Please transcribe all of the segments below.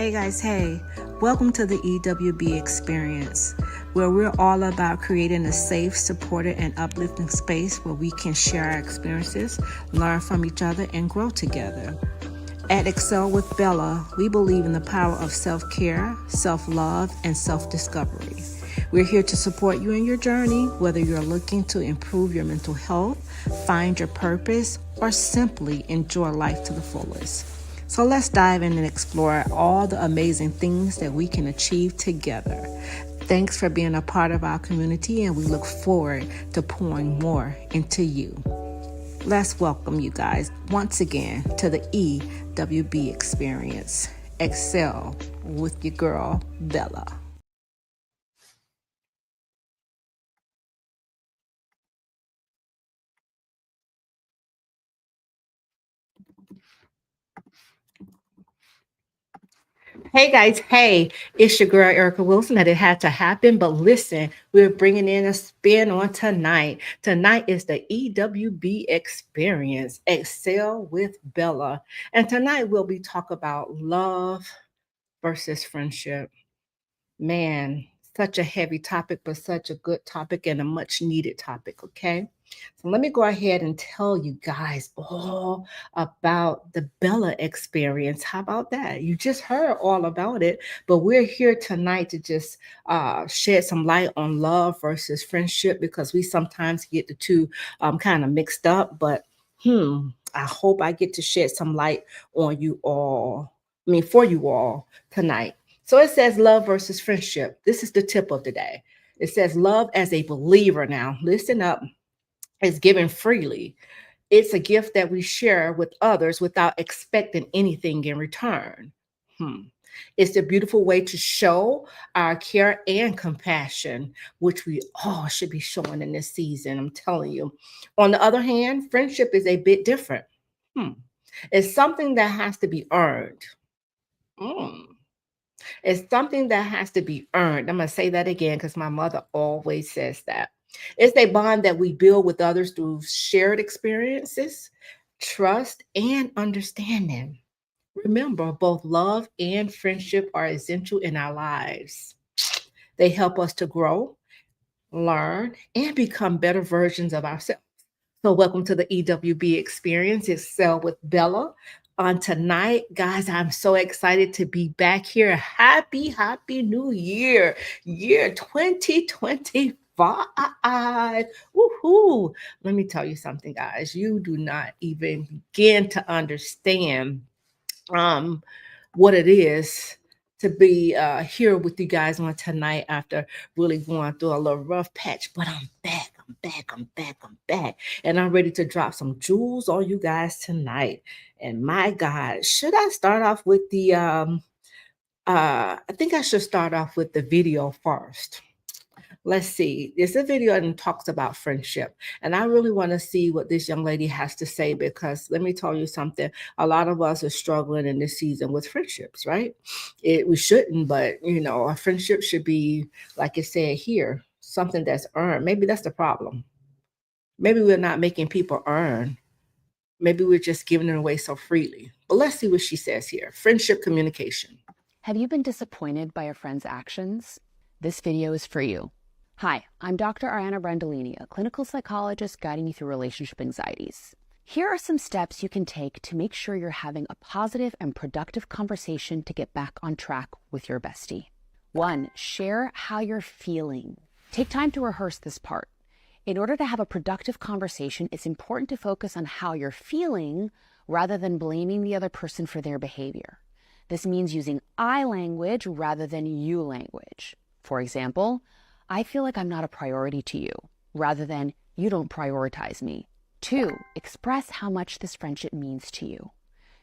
Hey guys, hey, welcome to the EWB Experience, where we're all about creating a safe, supported, and uplifting space where we can share our experiences, learn from each other, and grow together. At Excel with Bella, we believe in the power of self-care, self-love, and self-discovery. We're here to support you in your journey, whether you're looking to improve your mental health, find your purpose, or simply enjoy life to the fullest. So let's dive in and explore all the amazing things that we can achieve together. Thanks for being a part of our community, and we look forward to pouring more into you. Let's welcome you guys once again to the EWB Experience. Excel with your girl, Bella. Hey guys, hey, it's your girl Erica Wilson. That it had to happen, but listen, we're bringing in a spin on tonight. Tonight is the EWB Experience, Excel with Bella, and tonight we'll be talking about love versus friendship. Man, such a heavy topic, but such a good topic and a much needed topic. Okay. So let me go ahead and tell you guys all about the Bella experience. How about that? You just heard all about it, but we're here tonight to just shed some light on love versus friendship because we sometimes get the two kind of mixed up. But I hope I get to shed some light on you all. For you all tonight. So it says love versus friendship. This is the tip of the day. It says love as a believer. Now, listen up, is given freely. It's a gift that we share with others without expecting anything in return. It's a beautiful way to show our care and compassion, which we all should be showing in this season. I'm telling you. On the other hand, friendship is a bit different. It's something that has to be earned. It's something that has to be earned. I'm going to say that again because my mother always says that. It's a bond that we build with others through shared experiences, trust, and understanding. Remember, both love and friendship are essential in our lives. They help us to grow, learn, and become better versions of ourselves. So, welcome to the EWB Experience. It's Cell with Bella. On tonight, guys, I'm so excited to be back here. Happy New Year, year 2025. Woohoo! Let me tell you something, guys. You do not even begin to understand what it is to be here with you guys on tonight after really going through a little rough patch. But I'm back. And I'm ready to drop some jewels on you guys tonight. And my God, should I start off with the I think I should start off with the video first. Let's see. There's a video and talks about friendship. And I really want to see what this young lady has to say because let me tell you something. A lot of us are struggling in this season with friendships, right? We shouldn't, but a friendship should be, like it said here, something that's earned. Maybe that's the problem. Maybe we're not making people earn. Maybe we're just giving it away so freely. But let's see what she says here. Friendship communication. Have you been disappointed by a friend's actions? This video is for you. Hi, I'm Dr. Ariana Brandolini, a clinical psychologist guiding you through relationship anxieties. Here are some steps you can take to make sure you're having a positive and productive conversation to get back on track with your bestie. 1. Share how you're feeling. Take time to rehearse this part. In order to have a productive conversation, it's important to focus on how you're feeling rather than blaming the other person for their behavior. This means using I language rather than you language. For example, I feel like I'm not a priority to you, rather than you don't prioritize me. 2, express how much this friendship means to you.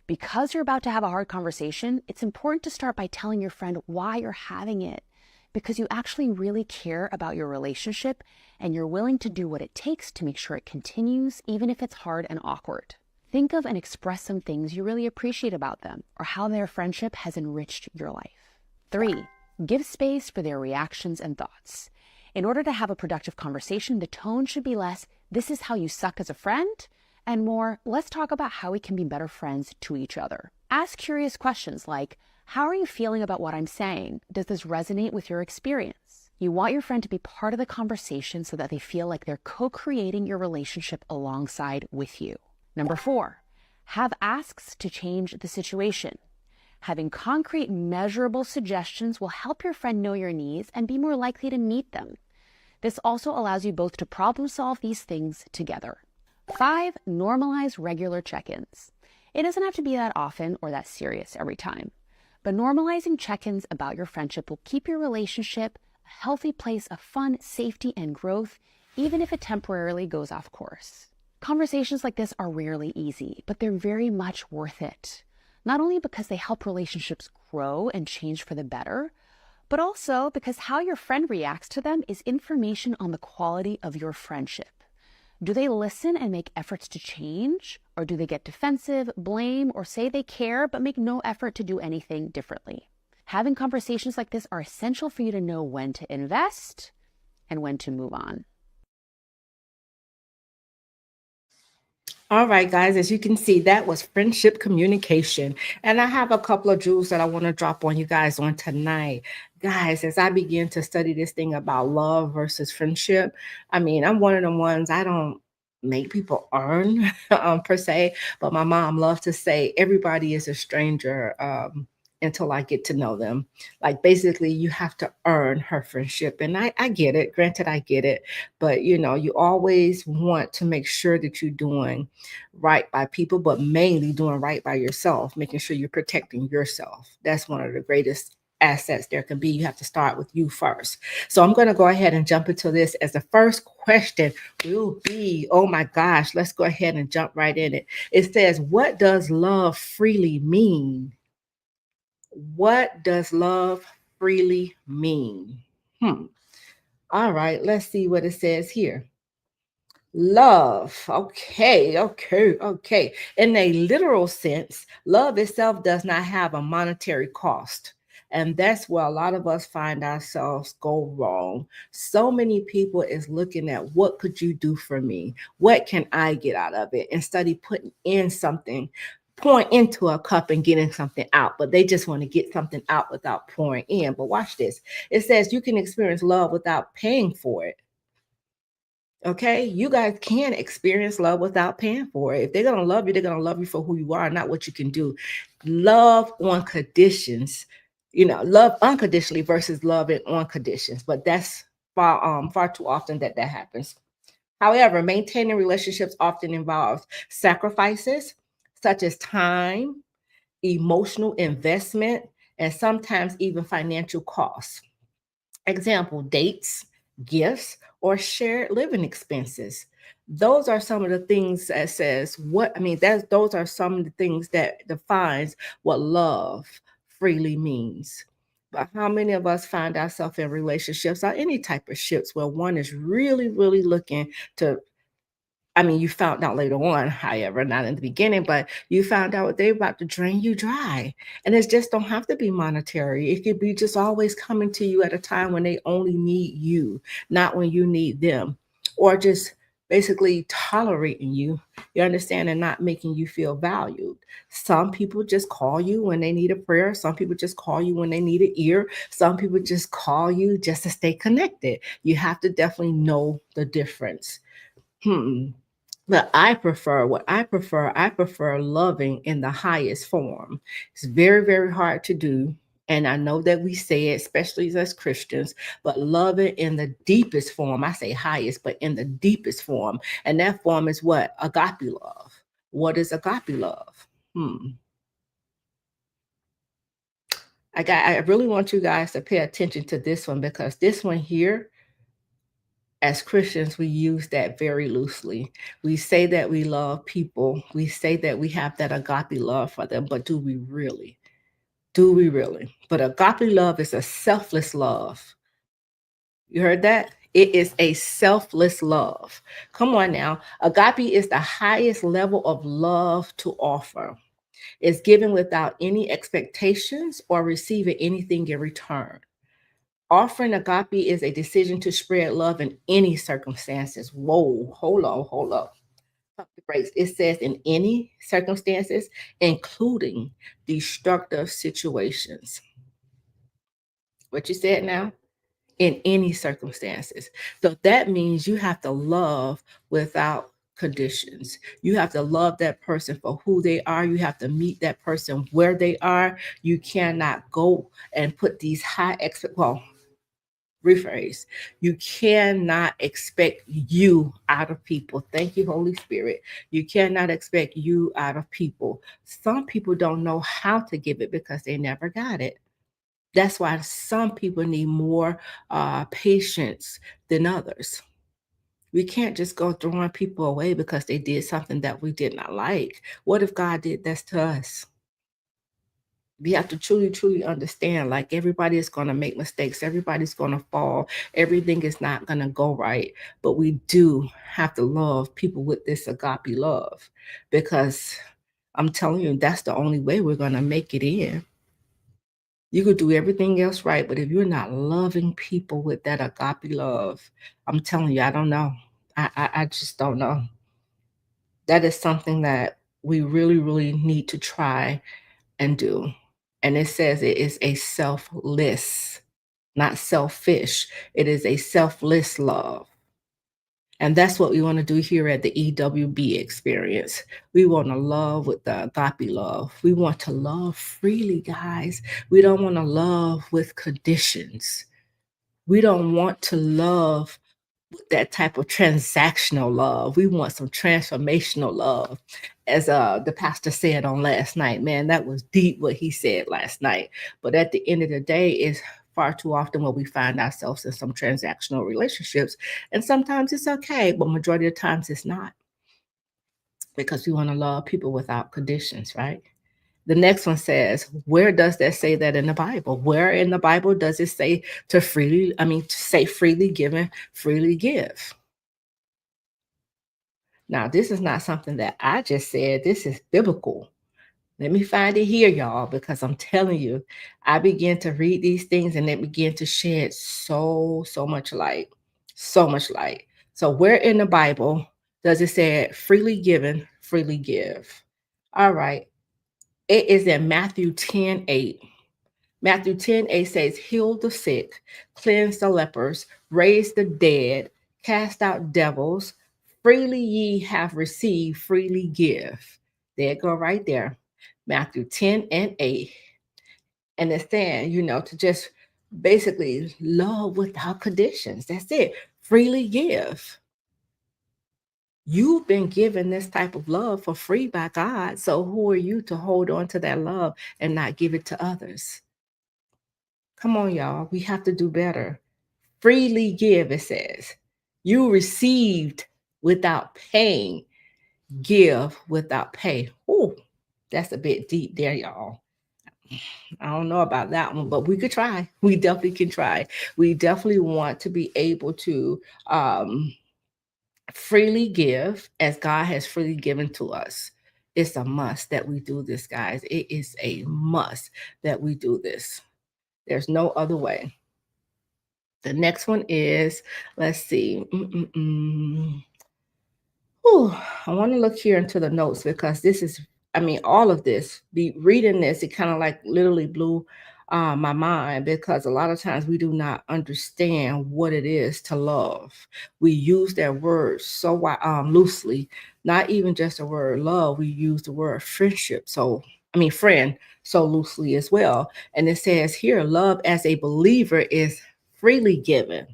Because you're about to have a hard conversation, it's important to start by telling your friend why you're having it, because you actually really care about your relationship and you're willing to do what it takes to make sure it continues, even if it's hard and awkward. Think of and express some things you really appreciate about them or how their friendship has enriched your life. 3, give space for their reactions and thoughts. In order to have a productive conversation, the tone should be less, this is how you suck as a friend, and more, let's talk about how we can be better friends to each other. Ask curious questions like, How are you feeling about what I'm saying? Does this resonate with your experience? You want your friend to be part of the conversation so that they feel like they're co-creating your relationship alongside with you. Number 4, have asks to change the situation. Having concrete, measurable suggestions will help your friend know your needs and be more likely to meet them. This also allows you both to problem solve these things together. 5, normalize regular check-ins. It doesn't have to be that often or that serious every time, but normalizing check-ins about your friendship will keep your relationship a healthy place of fun, safety, and growth, even if it temporarily goes off course. Conversations like this are rarely easy, but they're very much worth it. Not only because they help relationships grow and change for the better, but also because how your friend reacts to them is information on the quality of your friendship. Do they listen and make efforts to change? Or do they get defensive, blame, or say they care but make no effort to do anything differently? Having conversations like this are essential for you to know when to invest and when to move on. All right, guys, as you can see, that was friendship communication. And I have a couple of jewels that I want to drop on you guys on tonight. Guys, as I begin to study this thing about love versus friendship, I mean, I'm one of the ones I don't make people earn per se, but my mom loves to say everybody is a stranger until I get to know them. Like basically, you have to earn her friendship. And I get it. Granted, I get it. But you always want to make sure that you're doing right by people, but mainly doing right by yourself, making sure you're protecting yourself. That's one of the greatest assets there can be. You have to start with you first. So I'm going to go ahead and jump into this as the first question will be, oh my gosh, let's go ahead and jump right in it. It says, what does love freely mean? What does love freely mean? All right, let's see what it says here. Love. Okay. In a literal sense, love itself does not have a monetary cost. And that's where a lot of us find ourselves go wrong. So many people is looking at what could you do for me? What can I get out of it? Instead of putting in something, pouring into a cup and getting something out. But they just want to get something out without pouring in. But watch this. It says you can experience love without paying for it. Okay, you guys can experience love without paying for it. If they're gonna love you, they're gonna love you for who you are, not what you can do. Love on conditions, love unconditionally versus loving on conditions. But that's far too often that happens. However, maintaining relationships often involves sacrifices such as time, emotional investment, and sometimes even financial costs. Example, dates, gifts, or shared living expenses. Those are some of the things that says what I mean, that's those are some of the things that defines what love freely means. But how many of us find ourselves in relationships or any type of ships where one is really, really looking to you found out later on, however, not in the beginning, but you found out they're about to drain you dry. And it just don't have to be monetary. It could be just always coming to you at a time when they only need you, not when you need them, or just basically tolerating you, you understand, and not making you feel valued. Some people just call you when they need a prayer. Some people just call you when they need an ear. Some people just call you just to stay connected. You have to definitely know the difference. But I prefer loving in the highest form. It's very, very hard to do. And I know that we say it, especially as Christians, but love it in the deepest form. I say highest, but in the deepest form. And that form is what? Agape love. What is agape love? I really want you guys to pay attention to this one, because this one here, as Christians, we use that very loosely. We say that we love people. We say that we have that agape love for them, but do we really? Do we really? But agape love is a selfless love. You heard that? It is a selfless love. Come on now. Agape is the highest level of love to offer. It's given without any expectations or receiving anything in return. Offering agape is a decision to spread love in any circumstances. Whoa, hold on. pump the brakes. It says in any circumstances, including destructive situations. What you said now? In any circumstances. So that means you have to love without conditions. You have to love that person for who they are. You have to meet that person where they are. You cannot go and put these well, rephrase. You cannot expect you out of people. Thank you, Holy Spirit. You cannot expect you out of people. Some people don't know how to give it because they never got it. That's why some people need more patience than others. We can't just go throwing people away because they did something that we did not like. What if God did this to us? We have to truly, truly understand, like, everybody is going to make mistakes. Everybody's going to fall. Everything is not going to go right. But we do have to love people with this agape love, because I'm telling you, that's the only way we're going to make it in. You could do everything else right, but if you're not loving people with that agape love, I'm telling you, I don't know. I just don't know. That is something that we really, really need to try and do. And it says it is a selfless, not selfish. It is a selfless love. And that's what we want to do here at the EWB Experience. We want to love with the agape love. We want to love freely, guys. We don't want to love with conditions. We don't want to love with that type of transactional love. We want some transformational love. As the pastor said on last night, man, that was deep what he said last night. But at the end of the day, is far too often where we find ourselves in some transactional relationships. And sometimes it's okay, but majority of the times it's not, because we want to love people without conditions, right? The next one says, where does that say that in the Bible? Where in the Bible does it say to say freely given, freely give? Now, this is not something that I just said. This is biblical. Let me find it here, y'all, because I'm telling you, I began to read these things and it began to shed so much light, so much light. So where in the Bible does it say freely given, freely give? All right. It is in Matthew 10:8. Matthew 10:8 says, heal the sick, cleanse the lepers, raise the dead, cast out devils. Freely ye have received, freely give. There it go right there. Matthew 10:8. And it's saying, to just basically love without conditions. That's it. Freely give. You've been given this type of love for free by God. So who are you to hold on to that love and not give it to others? Come on, y'all. We have to do better. Freely give, it says. You received without paying. Give without pay. Ooh, that's a bit deep there, y'all. I don't know about that one, but we could try. We definitely can try. We definitely want to be able to freely give as God has freely given to us. It's a must that we do this, guys. It is a must that we do this. There's no other way. The next one is, let's see. Whew, I want to look here into the notes, because this is, all of this, be reading this, it kind of like literally blew my mind, because a lot of times we do not understand what it is to love. We use that word so loosely, not even just the word love, we use the word friendship. Friend so loosely as well. And it says here, love as a believer is freely given.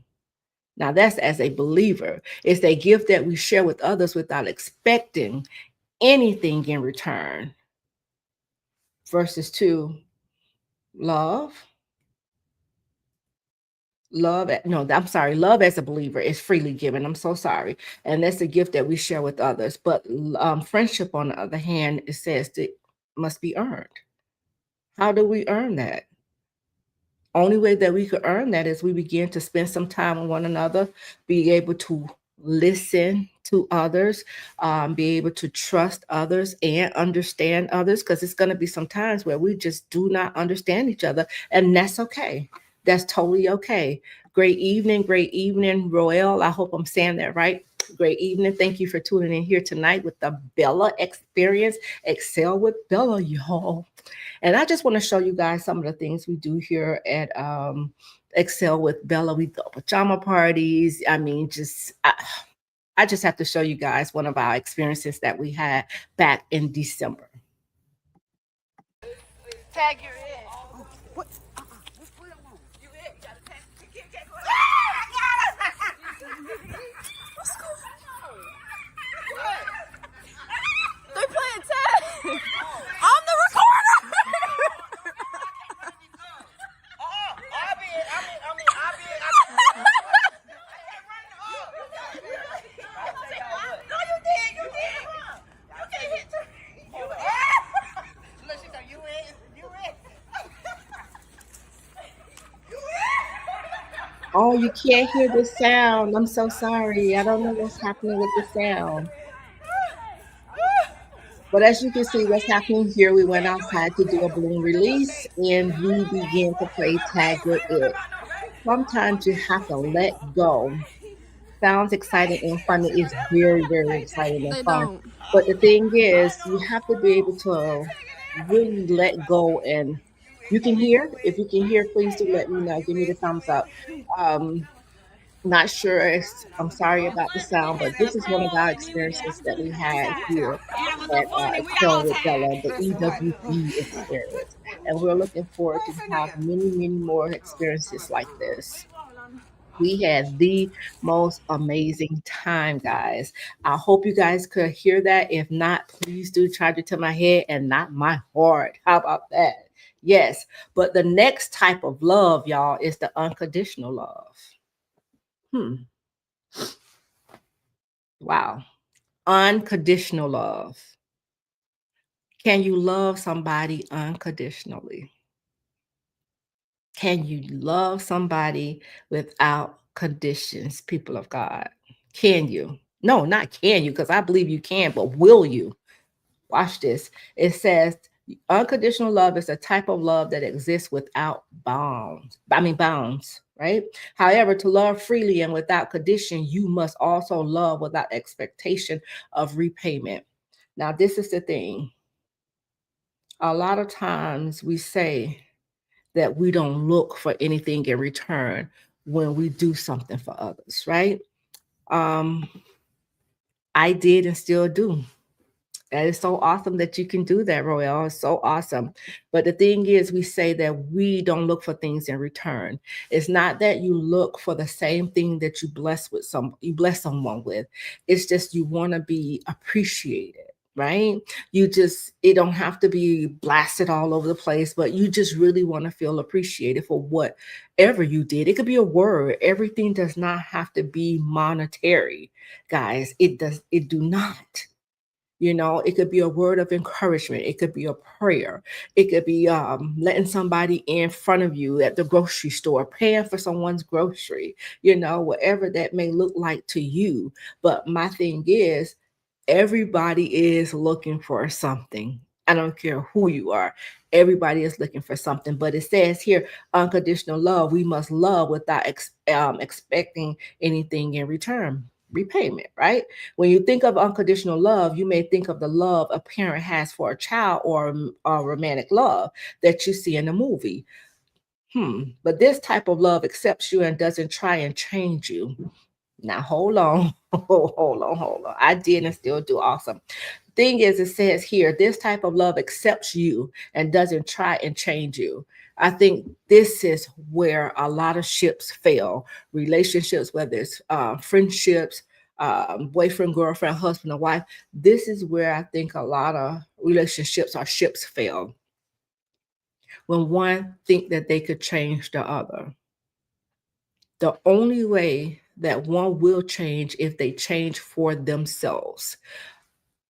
Now, that's as a believer. It's a gift that we share with others without expecting anything in return. Verses 2, love. Love as a believer is freely given. I'm so sorry. And that's a gift that we share with others. But friendship, on the other hand, it says that must be earned. How do we earn that? Only way that we could earn that is we begin to spend some time with one another, be able to listen to others, be able to trust others and understand others, because it's going to be some times where we just do not understand each other, and that's okay. That's totally okay. Great evening, Royal. I hope I'm saying that right. Great evening. Thank you for tuning in here tonight with the Bella Experience. Excel with Bella, y'all. And I just want to show you guys some of the things we do here at Excel with Bella. We throw pajama parties. I mean, I just have to show you guys one of our experiences that we had back in December. Tag your in. What? You in? You gotta tag. What's going on? What? They're playing tag. I'm the recorder. No, you did. You can't hit. Look, she said, you in. Oh, you can't hear the sound. I'm so sorry. I don't know what's happening with the sound. But as you can see, what's happening here, we went outside to do a balloon release and we began to play tag with it. Sometimes you have to let go. Sounds exciting and fun. It is very, very exciting and They fun. don't. But the thing is, you have to be able to really let go. And you can hear. If you can hear, please do let me know. Give me the thumbs up. Um, Not sure. I'm sorry about the sound, but this is one of our experiences that we had here at Excel with Bella, the EWB Experience, and we're looking forward to have many, many more experiences like this. We had the most amazing time, guys. I hope you guys could hear that. If not, please do charge it to my head and not my heart. How about that? Yes, but the next type of love, y'all, is the unconditional love. Hmm. Wow. Unconditional love. Can you love somebody unconditionally? Can you love somebody without conditions, people of God? Can you? No, not can you, because I believe you can, but will you? Watch this. It says unconditional love is a type of love that exists without bounds, right? However, to love freely and without condition, you must also love without expectation of repayment. Now, this is the thing. A lot of times we say that we don't look for anything in return when we do something for others, right? Um, I did and still do. That is so awesome that you can do that, Royal. It's so awesome. But the thing is, we say that we don't look for things in return. It's not that you look for the same thing that you bless someone with. It's just you want to be appreciated, right? It don't have to be blasted all over the place, but you just really want to feel appreciated for whatever you did. It could be a word. Everything does not have to be monetary, guys. It do not. It could be a word of encouragement. It could be a prayer. It could be letting somebody in front of you at the grocery store, paying for someone's grocery, whatever that may look like to you. But my thing is, everybody is looking for something. I don't care who you are. Everybody is looking for something. But it says here, unconditional love. We must love without expecting anything in return. Repayment, right? When you think of unconditional love, you may think of the love a parent has for a child or a romantic love that you see in a movie. But this type of love accepts you and doesn't try and change you. Now, hold on. Hold on. I did and still do awesome. Thing is, it says here, this type of love accepts you and doesn't try and change you. I think this is where a lot of ships fail. Relationships, whether it's friendships, boyfriend, girlfriend, husband, or wife. This is where I think a lot of relationships or ships fail. When one think that they could change the other. The only way that one will change if they change for themselves.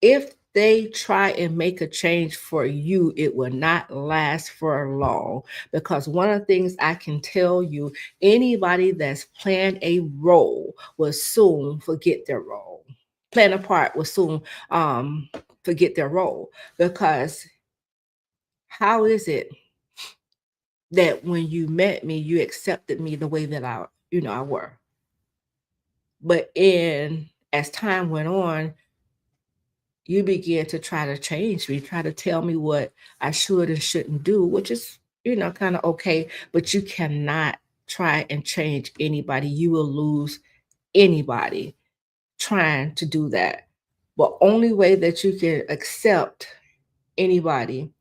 If they try and make a change for you, it will not last for long. Because one of the things I can tell you, anybody that's playing a role will soon forget their role. Playing a part will soon forget their role. Because how is it that when you met me, you accepted me the way that I were. But in as time went on, you began to try to change me, try to tell me what I should and shouldn't do, which is, kind of okay, but you cannot try and change anybody. You will lose anybody trying to do that. But only way that you can accept anybody,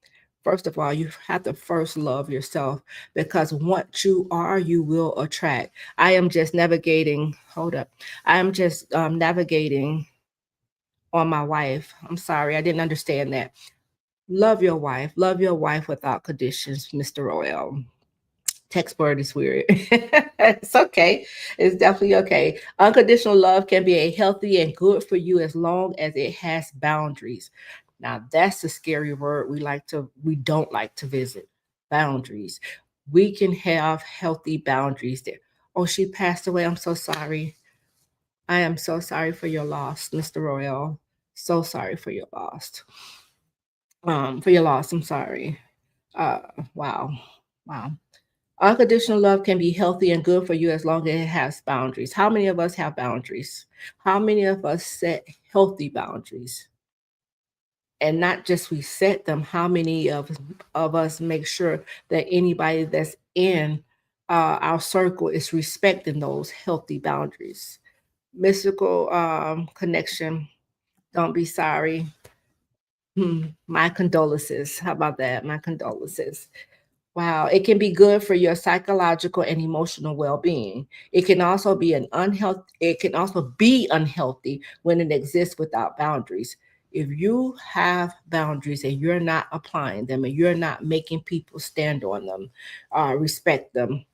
first of all, you have to first love yourself, because what you are, you will attract. I am just navigating, hold up. I am just navigating on my wife. I'm sorry, I didn't understand that. Love your wife. Love your wife without conditions, Mr. Royal. Text word is weird. It's okay. It's definitely okay. Unconditional love can be a healthy and good for you as long as it has boundaries. Now that's a scary word we don't like to visit. Boundaries. We can have healthy boundaries there. Oh, she passed away. I'm so sorry. I am so sorry for your loss, Mr. Royal. So sorry for your loss. For your loss, I'm sorry. Uh wow. Wow. Unconditional love can be healthy and good for you as long as it has boundaries. How many of us have boundaries? How many of us set healthy boundaries? And not just we set them, how many of us make sure that anybody that's in our circle is respecting those healthy boundaries? Mystical connection, don't be sorry. My condolences. How about that? My condolences. Wow, it can be good for your psychological and emotional well-being. It can also be unhealthy when it exists without boundaries. If you have boundaries and you're not applying them and you're not making people stand on them, respect them,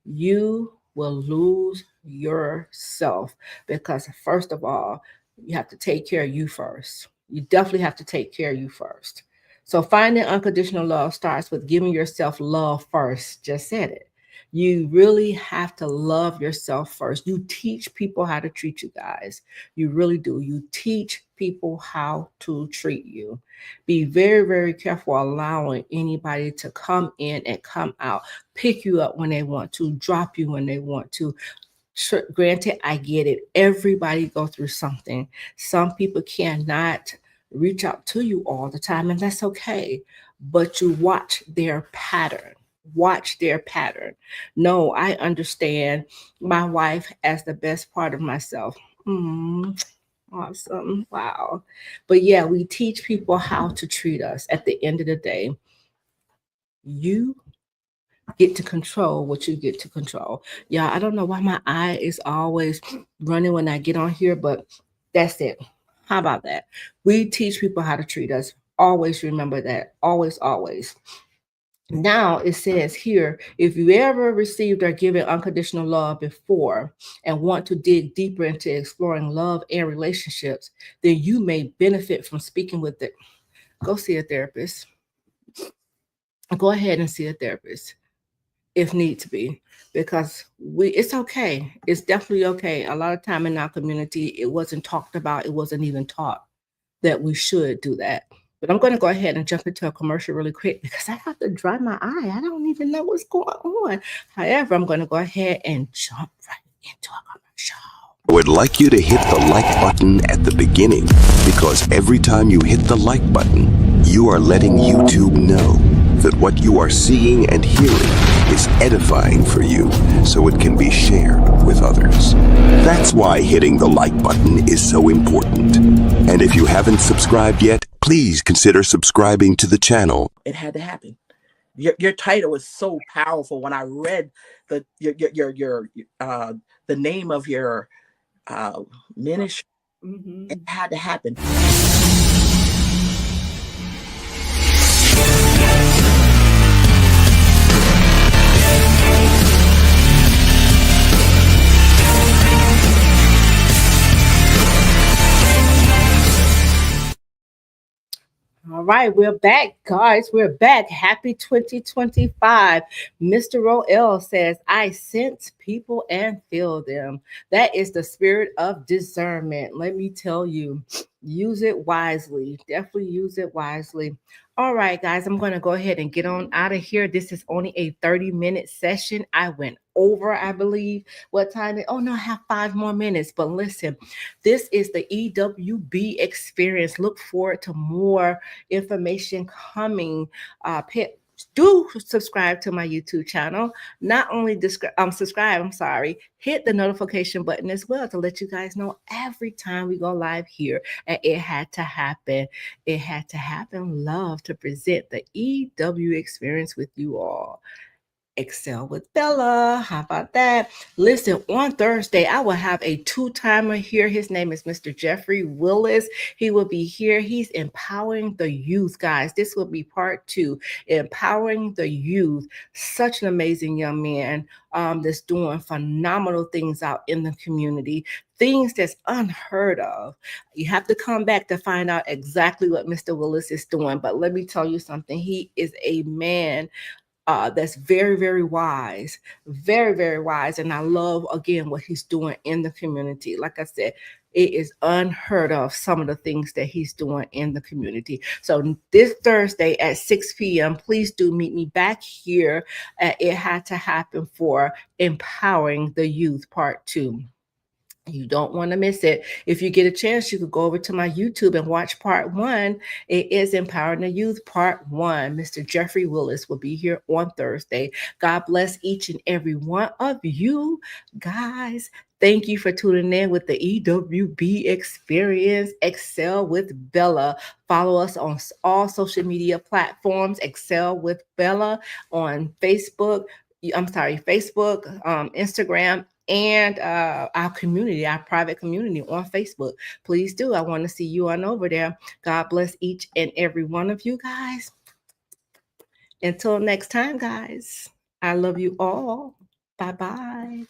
you will lose yourself, because first of all, you have to take care of you first. You definitely have to take care of you first. So finding unconditional love starts with giving yourself love first. Just said it. You really have to love yourself first. You teach people how to treat you, guys. You really do. You teach people how to treat you. Be very, very careful allowing anybody to come in and come out, pick you up when they want to, drop you when they want to. Granted, I get it. Everybody go through something. Some people cannot reach out to you all the time, and that's okay. But you watch their pattern. Watch their pattern. No, I understand my wife as the best part of myself. Awesome. Wow. But yeah, we teach people how to treat us. At the end of the day, you get to control what you get to control. Yeah, I don't know why my eye is always running when I get on here, but that's it. How about that? We teach people how to treat us. Always remember that. Always, always. Now it says here, if you ever received or given unconditional love before and want to dig deeper into exploring love and relationships, then you may benefit from speaking with it. Go see a therapist. Go ahead and see a therapist if need to be, because it's okay. It's definitely okay. A lot of time in our community, it wasn't talked about. It wasn't even taught that we should do that. But I'm going to go ahead and jump into a commercial really quick because I have to dry my eye. I don't even know what's going on. However, I'm going to go ahead and jump right into a commercial. I would like you to hit the like button at the beginning, because every time you hit the like button, you are letting YouTube know that what you are seeing and hearing is edifying for you, so it can be shared with others. That's why hitting the like button is so important. And if you haven't subscribed yet, please consider subscribing to the channel. It had to happen. Your title was so powerful. When I read the name of your ministry, it had to happen. All right, we're back, guys. We're back. Happy 2025. Mr. Roel says, I sense people and feel them. That is the spirit of discernment. Let me tell you. Use it wisely. Definitely use it wisely. All right, guys, I'm going to go ahead and get on out of here. This is only a 30-minute session. I went over, I believe. What time? Oh, no, I have 5 more minutes. But listen, this is the EWB Experience. Look forward to more information coming. Do subscribe to my YouTube channel. Not only subscribe, I'm sorry, hit the notification button as well to let you guys know every time we go live here. And it had to happen. It had to happen. Love to present the EW Experience with you all. Excel with Bella. How about that? Listen, on Thursday, I will have a two-timer here. His name is Mr. Jeffrey Willis. He will be here. He's empowering the youth, guys. This will be part 2, empowering the youth. Such an amazing young man that's doing phenomenal things out in the community. Things that's unheard of. You have to come back to find out exactly what Mr. Willis is doing. But let me tell you something. He is a man that's very, very wise, very, very wise. And I love, again, what he's doing in the community. Like I said, it is unheard of, some of the things that he's doing in the community. So this Thursday at 6 p.m., please do meet me back here at It Had to Happen for Empowering the Youth Part 2. You don't want to miss it. If you get a chance, you could go over to my YouTube and watch part 1. It is Empowering the Youth Part 1. Mr. Jeffrey Willis will be here on Thursday. God bless each and every one of you guys. Thank you for tuning in with the EWB Experience, Excel with Bella. Follow us on all social media platforms, Excel with Bella on Facebook. Facebook, Instagram, and our community, our private community on Facebook. Please do. I want to see you on over there. God bless each and every one of you guys. Until next time, guys, I love you all. Bye-bye.